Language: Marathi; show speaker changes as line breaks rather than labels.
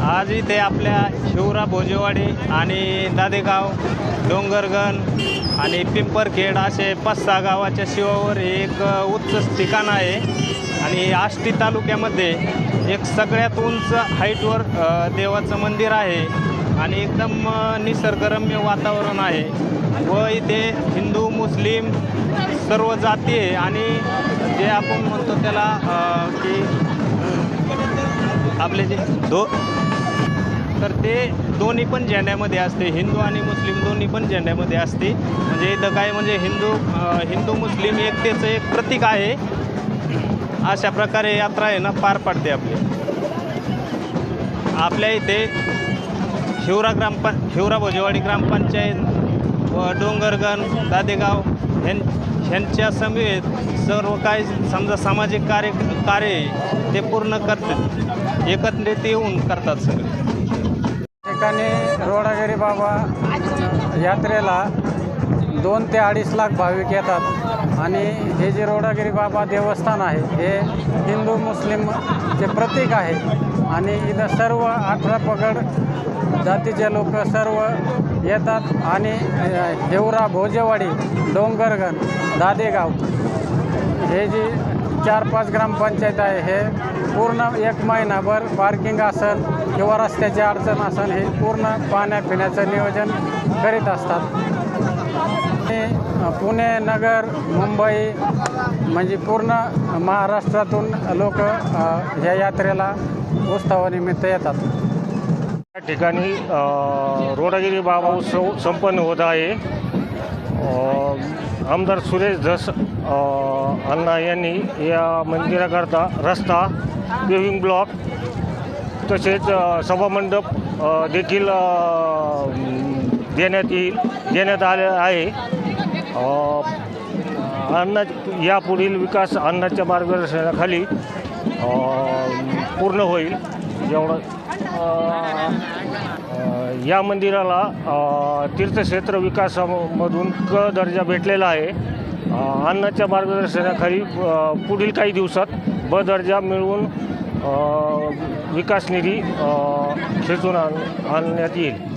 आज इथे आपल्या शिवरा भोजेवाडी आणि दादेगाव, डोंगरगण आणि पिंपरखेड असे 5-6 गावाच्या शिवावर एक उच्च ठिकाण आहे आणि आष्टी तालुक्यामध्ये एक सगळ्यात उंच हाईटवर देवाचं मंदिर आहे आणि एकदम निसर्गरम्य वातावरण आहे व इथे हिंदू मुस्लिम सर्व जाती आहे आणि जे आपण म्हणतो त्याला की आपले जे तर ते दोन्ही पण झेंड्यामध्ये असते, हिंदू आणि मुस्लिम दोन्ही पण झेंड्यामध्ये असते. म्हणजे इथं काय म्हणजे हिंदू मुस्लिम एकतेचं एक प्रतीक आहे. अशा प्रकारे यात्रा आहे ना पार पाडते आपल्या इथे शिवरा भोजेवाडी ग्रामपंचायत व डोंगरगण दादेगाव ह्यांच्या समेत सर्व काही समजा सामाजिक कार्य ते पूर्ण करतात, एकत्रित येऊन करतात सगळे.
ठिकाणी रोडागिरी बाबा यात्रेला 2 ते 2.5 लाख भाविक येतात आणि हे जे रोडागिरी बाबा देवस्थान आहे हे हिंदू मुस्लिमचे प्रतीक आहे आणि इथं सर्व 18 पगड जातीचे लोक सर्व येतात आणि हिवरा भोजेवाडी, डोंगरगण, दादेगाव हे जी 4-5 ग्रामपंचायत आहे हे पूर्ण 1 महिनाभर पार्किंग असेल किंवा रस्त्याची अडचण असेल हे पूर्ण पाण्यापिण्याचं नियोजन करीत असतात. पुणे, नगर, मुंबई म्हणजे पूर्ण महाराष्ट्रातून लोक ह्या यात्रेला उत्सवानिमित्त येतात.
या ठिकाणी रोडागिरी बाबा उत्सव संपन्न होत आहे. आमदार सुरेश धस अण्णा यांनी या मंदिराकरता रस्ता, पेव्हिंग ब्लॉक तसेच सभामंडप देखील देण्यात आले आहे. यापुढील विकास अण्णाच्या मार्गदर्शनाखाली पूर्ण होईल. एवढं या मंदिराला तीर्थक्षेत्र विकासामधून क दर्जा भेटलेला आहे. अण्णाच्या मार्गदर्शनाखाली पुढील काही दिवसात ब दर्जा मिळवून विकास निधी खेचून आणण्यात येईल.